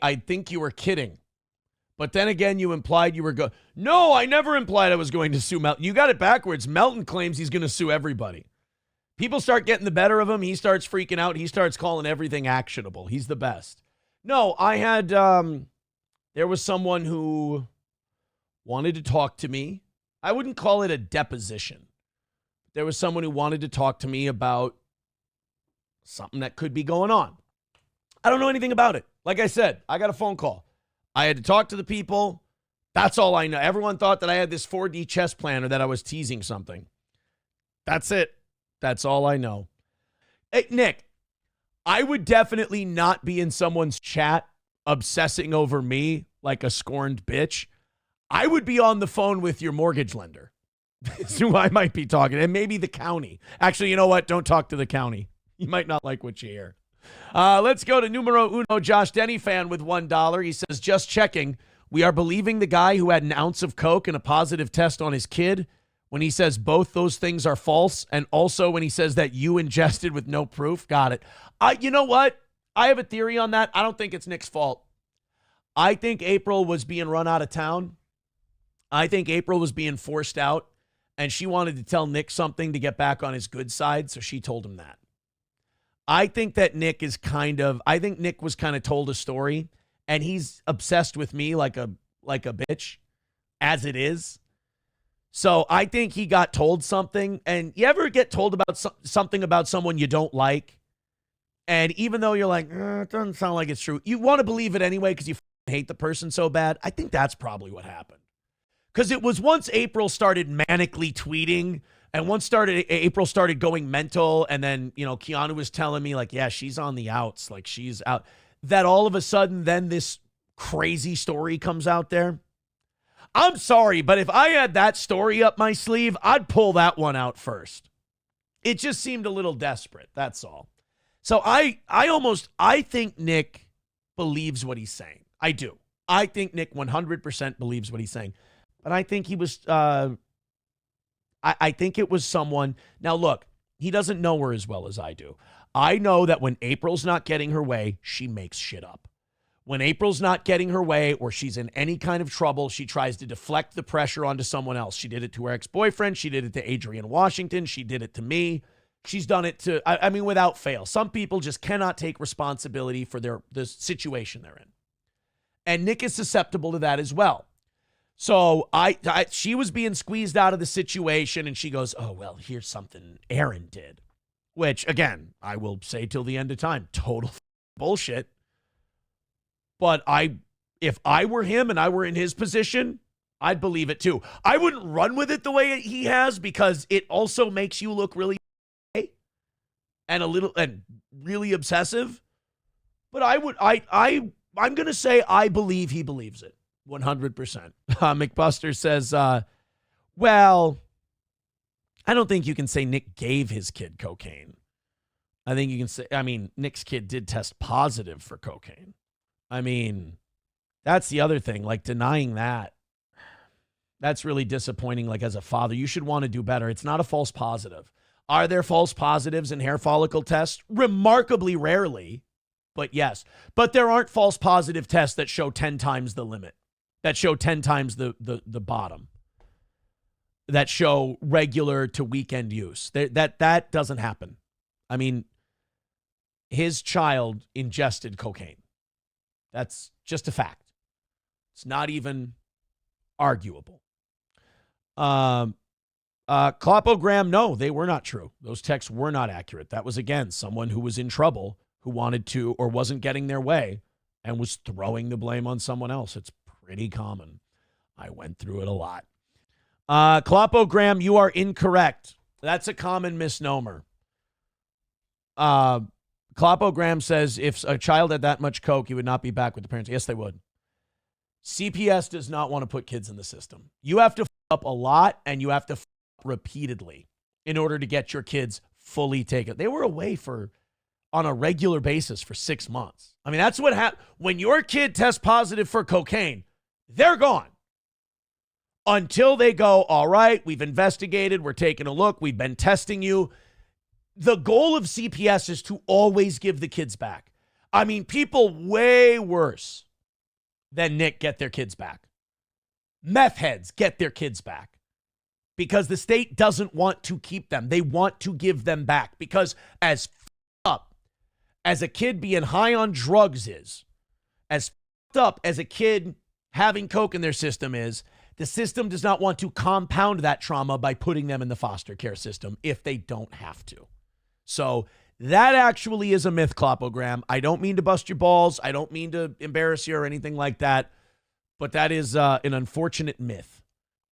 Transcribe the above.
I think you were kidding. But then again, you implied you were going. No, I never implied I was going to sue Melton. You got it backwards. Melton claims he's going to sue everybody. People start getting the better of him. He starts freaking out. He starts calling everything actionable. He's the best. No, I had, there was someone who wanted to talk to me. I wouldn't call it a deposition. There was someone who wanted to talk to me about something that could be going on. I don't know anything about it. Like I said, I got a phone call. I had to talk to the people. That's all I know. Everyone thought that I had this 4D chess plan or that I was teasing something. That's it. That's all I know. Hey, Nick, I would definitely not be in someone's chat obsessing over me like a scorned bitch. I would be on the phone with your mortgage lender. That's who I might be talking to. And maybe the county. Actually, you know what? Don't talk to the county. You might not like what you hear. Let's go to numero uno, Josh Denny fan with $1. He says, just checking. We are believing the guy who had an ounce of coke and a positive test on his kid when he says both those things are false, and also when he says that you ingested with no proof. Got it. You know what? I have a theory on that. I don't think it's Nick's fault. I think April was being run out of town. I think April was being forced out, and she wanted to tell Nick something to get back on his good side, so she told him that. I think that Nick was kind of told a story, and he's obsessed with me like a bitch, as it is. So I think he got told something, and you ever get told about something about someone you don't like, and even though you're like, it doesn't sound like it's true, you want to believe it anyway because you hate the person so bad. I think that's probably what happened. Because it was once April started manically tweeting, and once April started going mental, and then, Keanu was telling me, like, yeah, she's on the outs, like she's out, that all of a sudden then this crazy story comes out there. I'm sorry, but if I had that story up my sleeve, I'd pull that one out first. It just seemed a little desperate, that's all. So I think Nick believes what he's saying. I do. I think Nick 100% believes what he's saying. But I think he was, I think it was someone. Now, look, he doesn't know her as well as I do. I know that when April's not getting her way, she makes shit up. When April's not getting her way or she's in any kind of trouble, she tries to deflect the pressure onto someone else. She did it to her ex-boyfriend. She did it to Adrian Washington. She did it to me. She's done it to, without fail. Some people just cannot take responsibility for the situation they're in. And Nick is susceptible to that as well. So she was being squeezed out of the situation, and she goes, oh, well, here's something Aaron did. Which, again, I will say till the end of time, total bullshit. But if I were him and I were in his position, I'd believe it too. I wouldn't run with it the way he has, because it also makes you look really and really obsessive. But I'm going to say I believe he believes it 100%. McBuster says, well, I don't think you can say Nick gave his kid cocaine. I think you can say, Nick's kid did test positive for cocaine. That's the other thing, like denying that. That's really disappointing. Like, as a father, you should want to do better. It's not a false positive. Are there false positives in hair follicle tests? Remarkably rarely, but yes. But there aren't false positive tests that show 10 times the limit, that show 10 times the bottom, that show regular to weekend use. That doesn't happen. His child ingested cocaine. That's just a fact. It's not even arguable. Clopogram, no, they were not true. Those texts were not accurate. That was, again, someone who was in trouble, who wanted to or wasn't getting their way and was throwing the blame on someone else. It's pretty common. I went through it a lot. Clopogram, you are incorrect. That's a common misnomer. Clopogram says if a child had that much coke, he would not be back with the parents. Yes, they would. CPS does not want to put kids in the system. You have to f up a lot, and you have to f up repeatedly in order to get your kids fully taken. They were away on a regular basis for 6 months. That's what happens. When your kid tests positive for cocaine, they're gone. Until they go, all right, we've investigated, we're taking a look, we've been testing you. The goal of CPS is to always give the kids back. People way worse than Nick get their kids back. Meth heads get their kids back because the state doesn't want to keep them. They want to give them back because as up as a kid being high on drugs is, as up as a kid having coke in their system is, the system does not want to compound that trauma by putting them in the foster care system if they don't have to. So that actually is a myth, Clopogram. I don't mean to bust your balls. I don't mean to embarrass you or anything like that. But that is an unfortunate myth.